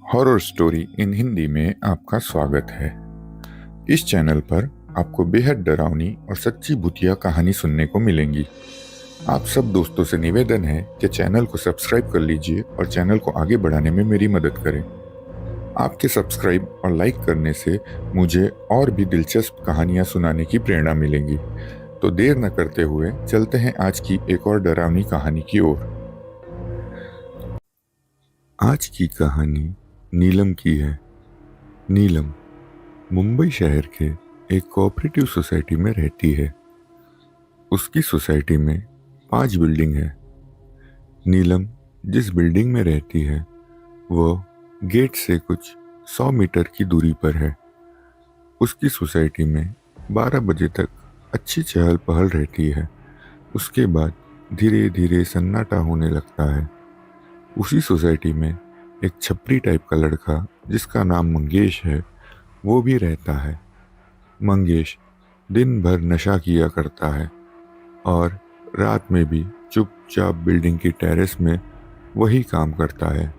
Horror story in Hindi में आपका स्वागत है। इस चैनल पर आपको बेहद डरावनी और सच्ची भूतिया कहानी सुनने को मिलेंगी। आप सब दोस्तों से निवेदन है कि चैनल को सब्सक्राइब कर लीजिए और चैनल को आगे बढ़ाने में मेरी मदद करें। आपके सब्सक्राइब और लाइक करने से मुझे और भी दिलचस्प कहानियां सुनाने की प्रेरणा मिलेगी। तो देर न करते हुए चलते हैं आज की एक और डरावनी कहानी की ओर। आज की कहानी नीलम की है। नीलम मुंबई शहर के एक कोऑपरेटिव सोसाइटी में रहती है। उसकी सोसाइटी में 5 बिल्डिंग है। नीलम जिस बिल्डिंग में रहती है वो गेट से कुछ 100 मीटर की दूरी पर है। उसकी सोसाइटी में 12 बजे तक अच्छी चहल पहल रहती है। उसके बाद धीरे धीरे सन्नाटा होने लगता है। उसी सोसाइटी में एक छपरी टाइप का लड़का जिसका नाम मंगेश है वो भी रहता है। मंगेश दिन भर नशा किया करता है और रात में भी चुपचाप बिल्डिंग की टेरेस में वही काम करता है।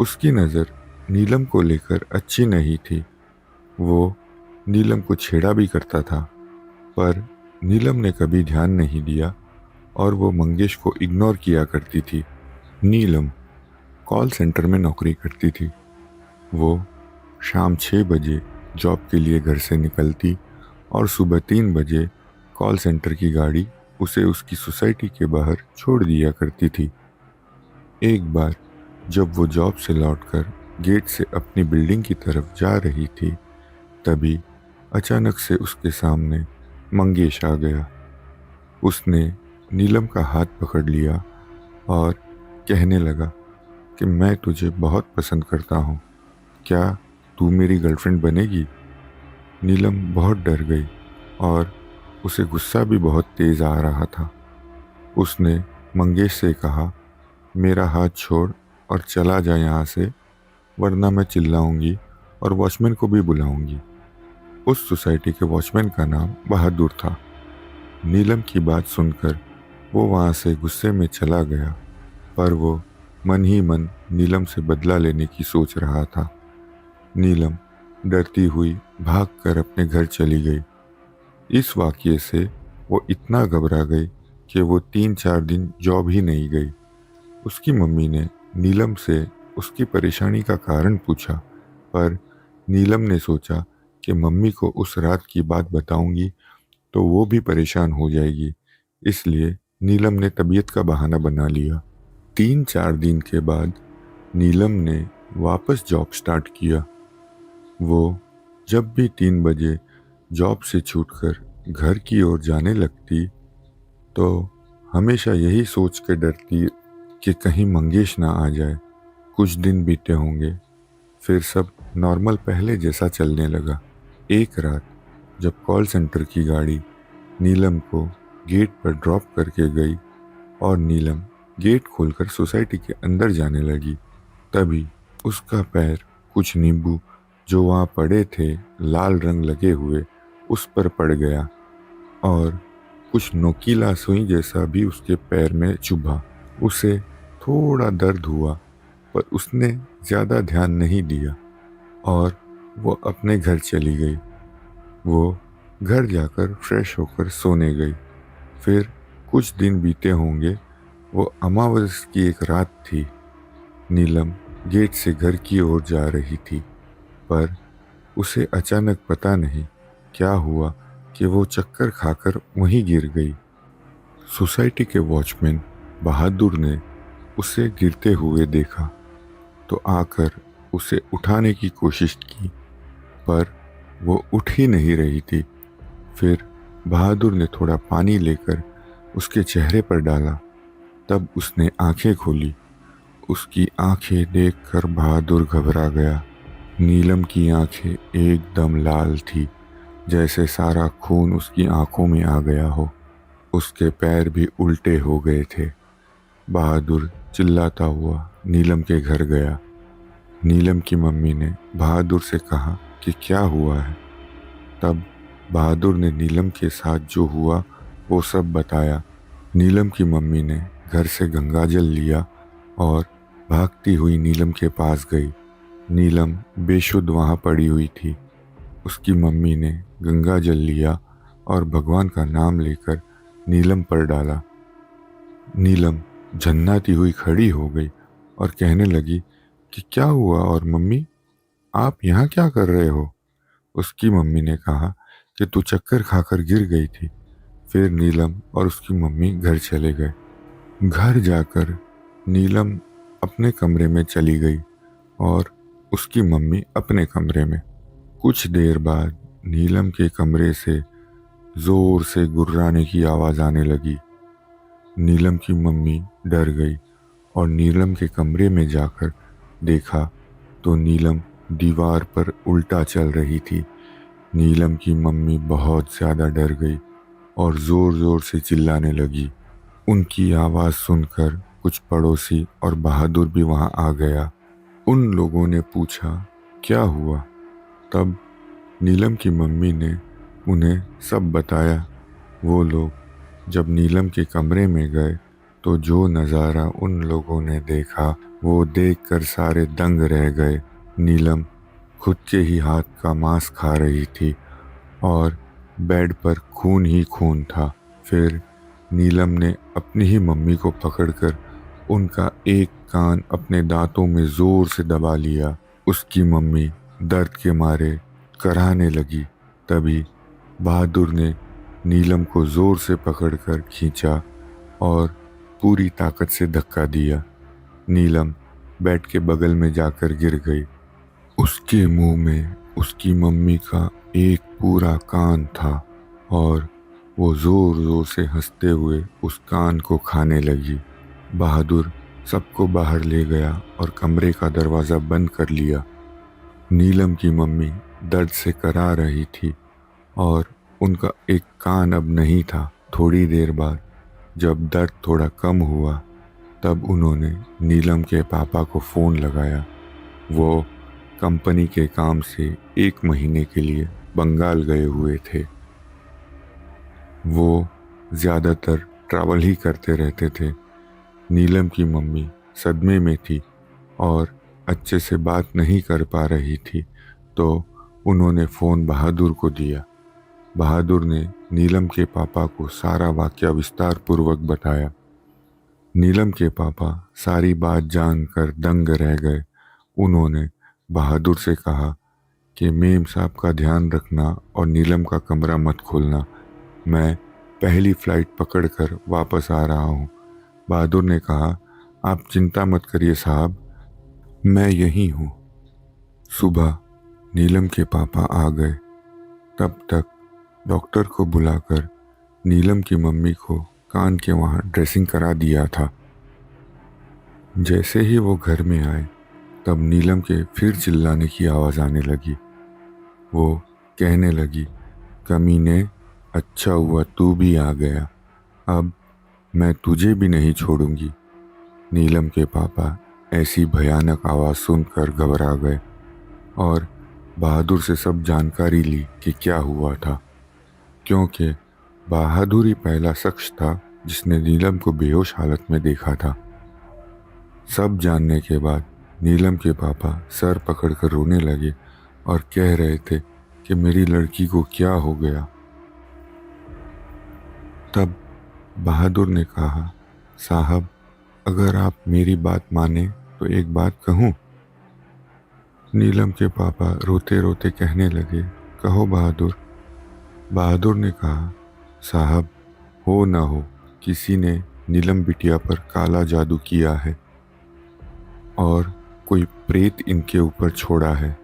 उसकी नज़र नीलम को लेकर अच्छी नहीं थी। वो नीलम को छेड़ा भी करता था, पर नीलम ने कभी ध्यान नहीं दिया और वो मंगेश को इग्नोर किया करती थी। नीलम कॉल सेंटर में नौकरी करती थी। वो शाम 6 बजे जॉब के लिए घर से निकलती और सुबह 3 बजे कॉल सेंटर की गाड़ी उसे उसकी सोसाइटी के बाहर छोड़ दिया करती थी। एक बार जब वो जॉब से लौटकर गेट से अपनी बिल्डिंग की तरफ जा रही थी, तभी अचानक से उसके सामने मंगेश आ गया। उसने नीलम का हाथ पकड़ लिया और कहने लगा कि मैं तुझे बहुत पसंद करता हूँ, क्या तू मेरी गर्लफ्रेंड बनेगी? नीलम बहुत डर गई और उसे गुस्सा भी बहुत तेज आ रहा था। उसने मंगेश से कहा, मेरा हाथ छोड़ और चला जा यहाँ से, वरना मैं चिल्लाऊंगी और वॉचमैन को भी बुलाऊंगी। उस सोसाइटी के वॉचमैन का नाम बहादुर था। नीलम की बात सुनकर वो वहाँ से गुस्से में चला गया, पर वो मन ही मन नीलम से बदला लेने की सोच रहा था। नीलम डरती हुई भागकर अपने घर चली गई। इस वाकये से वो इतना घबरा गई कि वो 3-4 दिन जॉब ही नहीं गई। उसकी मम्मी ने नीलम से उसकी परेशानी का कारण पूछा, पर नीलम ने सोचा कि मम्मी को उस रात की बात बताऊंगी तो वो भी परेशान हो जाएगी, इसलिए नीलम ने तबीयत का बहाना बना लिया। 3-4 दिन के बाद नीलम ने वापस जॉब स्टार्ट किया। वो जब भी 3 बजे जॉब से छूटकर घर की ओर जाने लगती तो हमेशा यही सोच के डरती कि कहीं मंगेश ना आ जाए। कुछ दिन बीते होंगे, फिर सब नॉर्मल पहले जैसा चलने लगा। एक रात जब कॉल सेंटर की गाड़ी नीलम को गेट पर ड्रॉप करके गई और नीलम गेट खोलकर सोसाइटी के अंदर जाने लगी, तभी उसका पैर कुछ नींबू जो वहाँ पड़े थे लाल रंग लगे हुए उस पर पड़ गया और कुछ नोकीला सुई जैसा भी उसके पैर में चुभा। उसे थोड़ा दर्द हुआ, पर उसने ज़्यादा ध्यान नहीं दिया और वो अपने घर चली गई। वो घर जाकर फ्रेश होकर सोने गई। फिर कुछ दिन बीते होंगे। वो अमावस की एक रात थी। नीलम गेट से घर की ओर जा रही थी, पर उसे अचानक पता नहीं क्या हुआ कि वो चक्कर खाकर वहीं गिर गई। सोसाइटी के वॉचमैन बहादुर ने उसे गिरते हुए देखा तो आकर उसे उठाने की कोशिश की, पर वो उठ ही नहीं रही थी। फिर बहादुर ने थोड़ा पानी लेकर उसके चेहरे पर डाला, तब उसने आंखें खोली। उसकी आंखें देखकर बहादुर घबरा गया। नीलम की आंखें एकदम लाल थी, जैसे सारा खून उसकी आंखों में आ गया हो। उसके पैर भी उल्टे हो गए थे। बहादुर चिल्लाता हुआ नीलम के घर गया। नीलम की मम्मी ने बहादुर से कहा कि क्या हुआ है। तब बहादुर ने नीलम के साथ जो हुआ वो सब बताया। नीलम की मम्मी ने घर से गंगाजल लिया और भागती हुई नीलम के पास गई। नीलम बेशुद्ध वहाँ पड़ी हुई थी। उसकी मम्मी ने गंगा जल लिया और भगवान का नाम लेकर नीलम पर डाला। नीलम झन्नाती हुई खड़ी हो गई और कहने लगी कि क्या हुआ, और मम्मी आप यहाँ क्या कर रहे हो? उसकी मम्मी ने कहा कि तू चक्कर खाकर गिर गई थी। फिर नीलम और उसकी मम्मी घर चले गए। घर जाकर नीलम अपने कमरे में चली गई और उसकी मम्मी अपने कमरे में। कुछ देर बाद नीलम के कमरे से जोर से गुर्राने की आवाज आने लगी। नीलम की मम्मी डर गई और नीलम के कमरे में जाकर देखा तो नीलम दीवार पर उल्टा चल रही थी। नीलम की मम्मी बहुत ज़्यादा डर गई और ज़ोर ज़ोर से चिल्लाने लगी। उनकी आवाज़ सुनकर कुछ पड़ोसी और बहादुर भी वहाँ आ गया। उन लोगों ने पूछा क्या हुआ। तब नीलम की मम्मी ने उन्हें सब बताया। वो लोग जब नीलम के कमरे में गए तो जो नज़ारा उन लोगों ने देखा वो देखकर सारे दंग रह गए। नीलम खुद के ही हाथ का मांस खा रही थी और बेड पर खून ही खून था। फिर नीलम ने अपनी ही मम्मी को पकड़कर उनका एक कान अपने दांतों में जोर से दबा लिया। उसकी मम्मी दर्द के मारे कराहने लगी। तभी बहादुर ने नीलम को जोर से पकड़कर खींचा और पूरी ताकत से धक्का दिया। नीलम बेड के बगल में जाकर गिर गई। उसके मुंह में उसकी मम्मी का एक पूरा कान था और वो जोर जोर से हंसते हुए उस कान को खाने लगी। बहादुर सबको बाहर ले गया और कमरे का दरवाज़ा बंद कर लिया। नीलम की मम्मी दर्द से करा रही थी और उनका एक कान अब नहीं था। थोड़ी देर बाद जब दर्द थोड़ा कम हुआ तब उन्होंने नीलम के पापा को फ़ोन लगाया। वो कंपनी के काम से 1 महीने के लिए बंगाल गए हुए थे। वो ज़्यादातर ट्रैवल ही करते रहते थे। नीलम की मम्मी सदमे में थी और अच्छे से बात नहीं कर पा रही थी, तो उन्होंने फ़ोन बहादुर को दिया। बहादुर ने नीलम के पापा को सारा वाक़या विस्तार पूर्वक बताया। नीलम के पापा सारी बात जानकर दंग रह गए। उन्होंने बहादुर से कहा कि मेम साहब का ध्यान रखना और नीलम का कमरा मत खोलना। मैं पहली फ़्लाइट पकड़कर वापस आ रहा हूँ। बहादुर ने कहा आप चिंता मत करिए साहब, मैं यहीं हूँ। सुबह नीलम के पापा आ गए। तब तक डॉक्टर को बुलाकर नीलम की मम्मी को कान के वहाँ ड्रेसिंग करा दिया था। जैसे ही वो घर में आए तब नीलम के फिर चिल्लाने की आवाज़ आने लगी। वो कहने लगी कमीने, अच्छा हुआ तू भी आ गया, अब मैं तुझे भी नहीं छोड़ूंगी। नीलम के पापा ऐसी भयानक आवाज़ सुनकर घबरा गए और बहादुर से सब जानकारी ली कि क्या हुआ था, क्योंकि बहादुर ही पहला शख्स था जिसने नीलम को बेहोश हालत में देखा था। सब जानने के बाद नीलम के पापा सर पकड़कर रोने लगे और कह रहे थे कि मेरी लड़की को क्या हो गया। तब बहादुर ने कहा साहब, अगर आप मेरी बात माने तो एक बात कहूँ। नीलम के पापा रोते रोते कहने लगे कहो बहादुर। बहादुर ने कहा साहब, हो ना हो किसी ने नीलम बिटिया पर काला जादू किया है और कोई प्रेत इनके ऊपर छोड़ा है।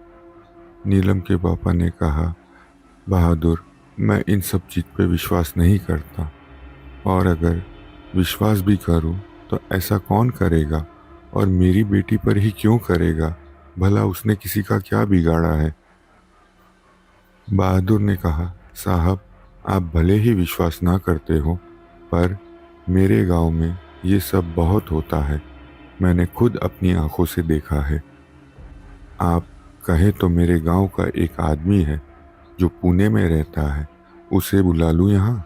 नीलम के पापा ने कहा बहादुर, मैं इन सब चीज़ पे विश्वास नहीं करता, और अगर विश्वास भी करूं तो ऐसा कौन करेगा और मेरी बेटी पर ही क्यों करेगा, भला उसने किसी का क्या बिगाड़ा है। बहादुर ने कहा साहब, आप भले ही विश्वास ना करते हो, पर मेरे गांव में ये सब बहुत होता है। मैंने खुद अपनी आंखों से देखा है। आप कहें तो मेरे गांव का एक आदमी है जो पुणे में रहता है, उसे बुला लूं यहाँ।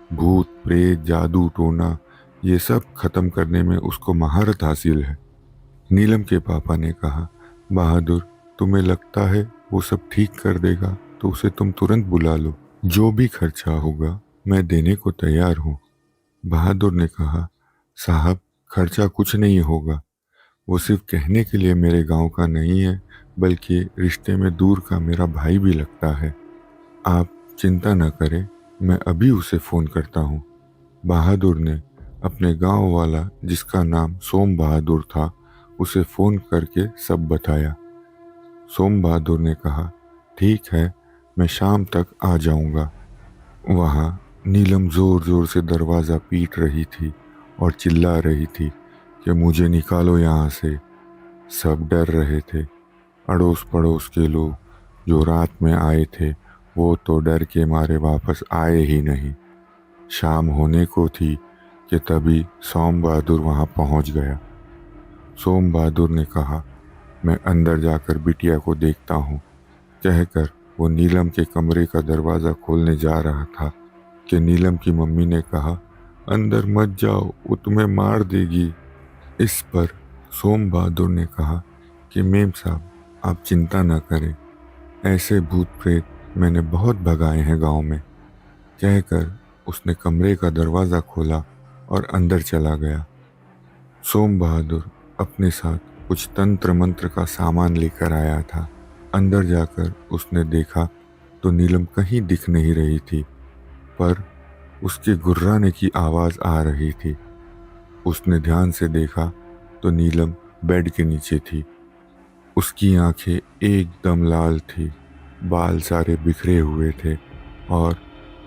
भूत प्रेत जादू टोना ये सब खत्म करने में उसको महारत हासिल है। नीलम के पापा ने कहा बहादुर, तुम्हें लगता है वो सब ठीक कर देगा तो उसे तुम तुरंत बुला लो। जो भी खर्चा होगा मैं देने को तैयार हूँ। बहादुर ने कहा, साहब, खर्चा कुछ नहीं होगा। वो सिर्फ कहने के लिए मेरे गांव का नहीं है, बल्कि रिश्ते में दूर का मेरा भाई भी लगता है। आप चिंता न करें, मैं अभी उसे फ़ोन करता हूँ। बहादुर ने अपने गांव वाला, जिसका नाम सोम बहादुर था, उसे फ़ोन करके सब बताया। सोम बहादुर ने कहा, ठीक है, मैं शाम तक आ जाऊंगा। वहाँ नीलम जोर जोर से दरवाज़ा पीट रही थी और चिल्ला रही थी कि मुझे निकालो यहाँ से। सब डर रहे थे। अड़ोस पड़ोस के लोग जो रात में आए थे, वो तो डर के मारे वापस आए ही नहीं। शाम होने को थी कि तभी सोम बहादुर वहाँ पहुँच गया। सोम बहादुर ने कहा, मैं अंदर जाकर बिटिया को देखता हूँ, कहकर वो नीलम के कमरे का दरवाज़ा खोलने जा रहा था कि नीलम की मम्मी ने कहा, अंदर मत जाओ, वो तुम्हें मार देगी। इस पर सोम बहादुर ने कहा कि मेम साहब, आप चिंता न करें, ऐसे भूत प्रेत मैंने बहुत भगाए हैं गांव में। कहकर उसने कमरे का दरवाज़ा खोला और अंदर चला गया। सोम बहादुर अपने साथ कुछ तंत्र मंत्र का सामान लेकर आया था। अंदर जाकर उसने देखा तो नीलम कहीं दिख नहीं रही थी, पर उसके गुर्राने की आवाज़ आ रही थी। उसने ध्यान से देखा तो नीलम बेड के नीचे थी। उसकी आंखें एकदम लाल थी, बाल सारे बिखरे हुए थे और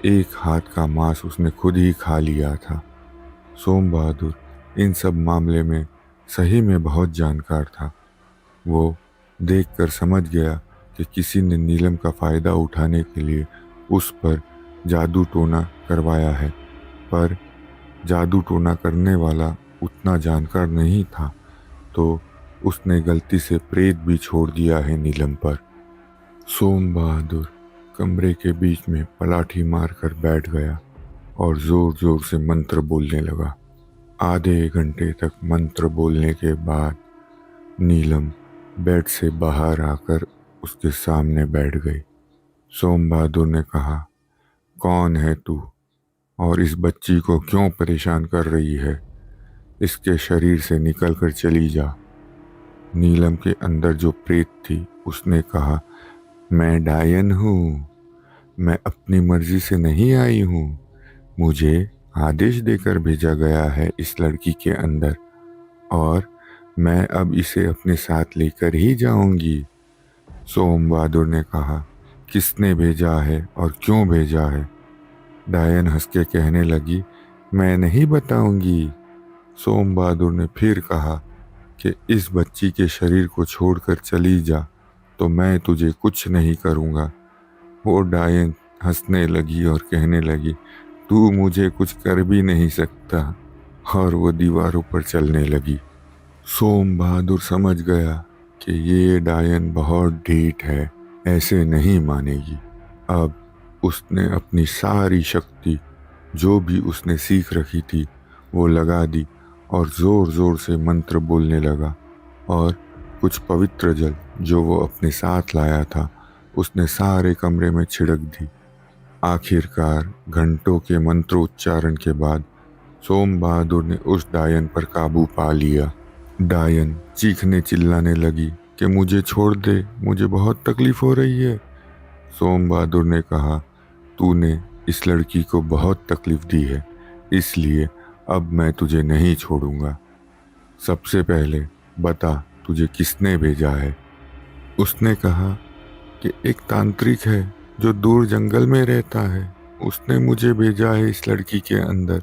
एक हाथ का मांस उसने खुद ही खा लिया था। सोम बहादुर इन सब मामले में सही में बहुत जानकार था। वो देखकर समझ गया कि किसी ने नीलम का फ़ायदा उठाने के लिए उस पर जादू टोना करवाया है, पर जादू टोना करने वाला उतना जानकार नहीं था, तो उसने गलती से प्रेत भी छोड़ दिया है नीलम पर। सोम बहादुर कमरे के बीच में पलाठी मारकर बैठ गया और जोर जोर से मंत्र बोलने लगा। आधे घंटे तक मंत्र बोलने के बाद नीलम बेड से बाहर आकर उसके सामने बैठ गई। सोम बहादुर ने कहा, कौन है तू और इस बच्ची को क्यों परेशान कर रही है? इसके शरीर से निकल कर चली जा। नीलम के अंदर जो प्रेत थी उसने कहा, मैं डायन हूँ, मैं अपनी मर्जी से नहीं आई हूँ, मुझे आदेश देकर भेजा गया है इस लड़की के अंदर, और मैं अब इसे अपने साथ लेकर ही जाऊंगी। सोम बहादुर ने कहा, किसने भेजा है और क्यों भेजा है? डायन हंस के कहने लगी, मैं नहीं बताऊंगी। सोम बहादुर ने फिर कहा कि इस बच्ची के शरीर को छोड़कर चली जा तो मैं तुझे कुछ नहीं करूंगा। वो डायन हंसने लगी और कहने लगी, तू मुझे कुछ कर भी नहीं सकता, और वो दीवारों पर चलने लगी। सोम बहादुर समझ गया कि ये डायन बहुत ढीठ है, ऐसे नहीं मानेगी। अब उसने अपनी सारी शक्ति, जो भी उसने सीख रखी थी, वो लगा दी और ज़ोर ज़ोर से मंत्र बोलने लगा, और कुछ पवित्र जल जो वो अपने साथ लाया था उसने सारे कमरे में छिड़क दी। आखिरकार घंटों के मंत्रोच्चारण के बाद सोम बहादुर ने उस डायन पर काबू पा लिया। डायन चीखने चिल्लाने लगी कि मुझे छोड़ दे, मुझे बहुत तकलीफ हो रही है। सोम बहादुर ने कहा, तूने इस लड़की को बहुत तकलीफ दी है, इसलिए अब मैं तुझे नहीं छोड़ूंगा। सबसे पहले बता, तुझे किसने भेजा है? उसने कहा कि एक तांत्रिक है जो दूर जंगल में रहता है, उसने मुझे भेजा है इस लड़की के अंदर।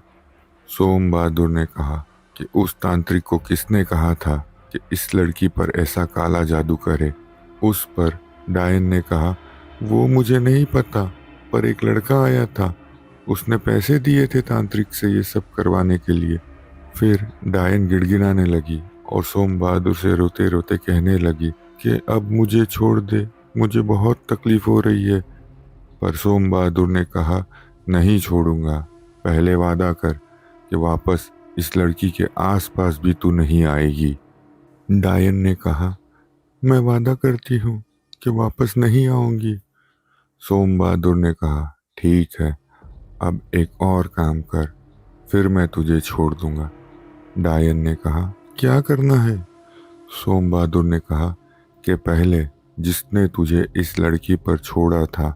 सोम बहादुर ने कहा कि उस तांत्रिक को किसने कहा था कि इस लड़की पर ऐसा काला जादू करे? उस पर डायन ने कहा, वो मुझे नहीं पता, पर एक लड़का आया था, उसने पैसे दिए थे तांत्रिक से ये सब करवाने के लिए। फिर डायन गिड़गिड़ाने लगी और सोम बहादुर से रोते रोते कहने लगी कि अब मुझे छोड़ दे, मुझे बहुत तकलीफ हो रही है। पर सोम बहादुर ने कहा, नहीं छोड़ूंगा, पहले वादा कर कि वापस इस लड़की के आसपास भी तू नहीं आएगी। डायन ने कहा, मैं वादा करती हूँ कि वापस नहीं आऊंगी। सोम बहादुर ने कहा, ठीक है, अब एक और काम कर, फिर मैं तुझे छोड़ दूंगा। डायन ने कहा, क्या करना है? सोम बहादुर ने कहा कि पहले जिसने तुझे इस लड़की पर छोड़ा था,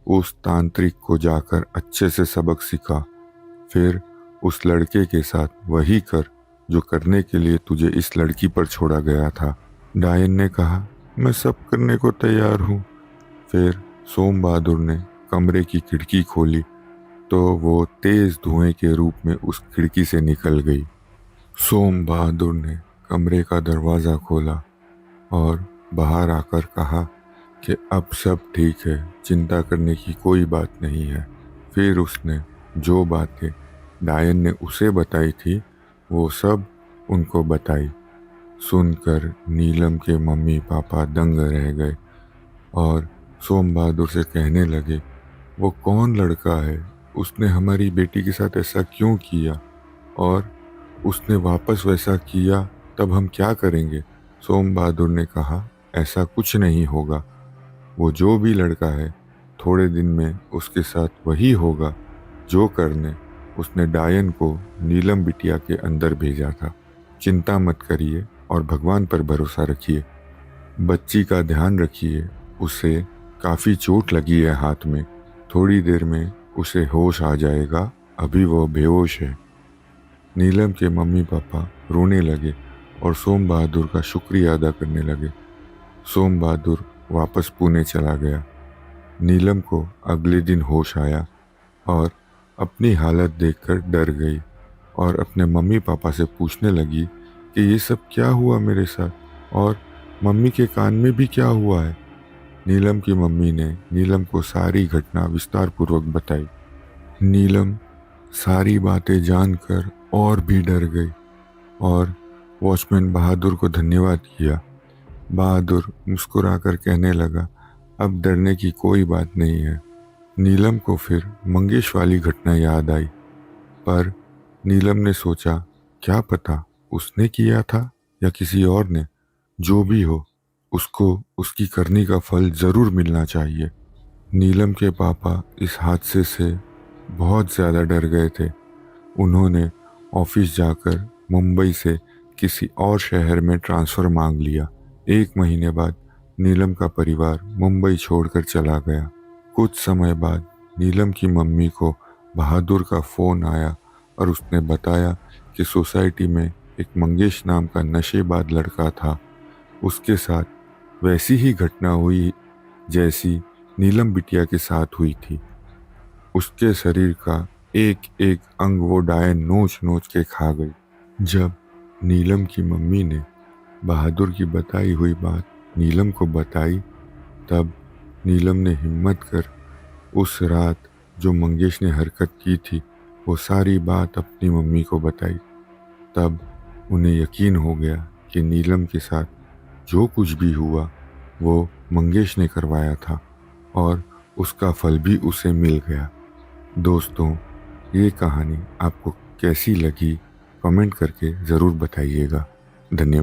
उस तांत्रिक को जाकर अच्छे से सबक सिखा, फिर उस लड़के के साथ वही कर जो करने के लिए तुझे इस लड़की पर छोड़ा गया था। डायन ने कहा, मैं सब करने को तैयार हूँ। फिर सोम बहादुर ने कमरे की खिड़की खोली तो वो तेज धुएं के रूप में उस खिड़की से निकल गई। सोम बहादुर ने कमरे का दरवाज़ा खोला और बाहर आकर कहा कि अब सब ठीक है, चिंता करने की कोई बात नहीं है। फिर उसने जो बातें डायन ने उसे बताई थी वो सब उनको बताई। सुनकर नीलम के मम्मी पापा दंग रह गए और सोम बहादुर से कहने लगे, वो कौन लड़का है? उसने हमारी बेटी के साथ ऐसा क्यों किया? और उसने वापस वैसा किया तब हम क्या करेंगे? सोम बहादुर ने कहा, ऐसा कुछ नहीं होगा। वो जो भी लड़का है, थोड़े दिन में उसके साथ वही होगा जो करने उसने डायन को नीलम बिटिया के अंदर भेजा था। चिंता मत करिए और भगवान पर भरोसा रखिए। बच्ची का ध्यान रखिए, उसे काफ़ी चोट लगी है हाथ में, थोड़ी देर में उसे होश आ जाएगा, अभी वो बेहोश है। नीलम के मम्मी पापा रोने लगे और सोम बहादुर का शुक्रिया अदा करने लगे। सोम बहादुर वापस पुणे चला गया। नीलम को अगले दिन होश आया और अपनी हालत देखकर डर गई और अपने मम्मी पापा से पूछने लगी कि ये सब क्या हुआ मेरे साथ, और मम्मी के कान में भी क्या हुआ है। नीलम की मम्मी ने नीलम को सारी घटना विस्तार पूर्वक बताई। नीलम सारी बातें जानकर और भी डर गई और वॉचमैन बहादुर को धन्यवाद किया। बहादुर मुस्कुराकर कहने लगा, अब डरने की कोई बात नहीं है। नीलम को फिर मंगेश वाली घटना याद आई, पर नीलम ने सोचा, क्या पता उसने किया था या किसी और ने। जो भी हो, उसको उसकी करनी का फल जरूर मिलना चाहिए। नीलम के पापा इस हादसे से बहुत ज़्यादा डर गए थे। उन्होंने ऑफिस जाकर मुंबई से किसी और शहर में ट्रांसफ़र मांग लिया। 1 महीने बाद नीलम का परिवार मुंबई छोड़कर चला गया। कुछ समय बाद नीलम की मम्मी को बहादुर का फ़ोन आया और उसने बताया कि सोसाइटी में एक मंगेश नाम का नशेबाज लड़का था। उसके साथ वैसी ही घटना हुई जैसी नीलम बिटिया के साथ हुई थी। उसके शरीर का एक एक अंग वो डायन नोच नोच के खा गई। जब नीलम की मम्मी ने बहादुर की बताई हुई बात नीलम को बताई, तब नीलम ने हिम्मत कर उस रात जो मंगेश ने हरकत की थी वो सारी बात अपनी मम्मी को बताई। तब उन्हें यकीन हो गया कि नीलम के साथ जो कुछ भी हुआ वो मंगेश ने करवाया था और उसका फल भी उसे मिल गया। दोस्तों, ये कहानी आपको कैसी लगी कमेंट करके ज़रूर बताइएगा। धन्यवाद।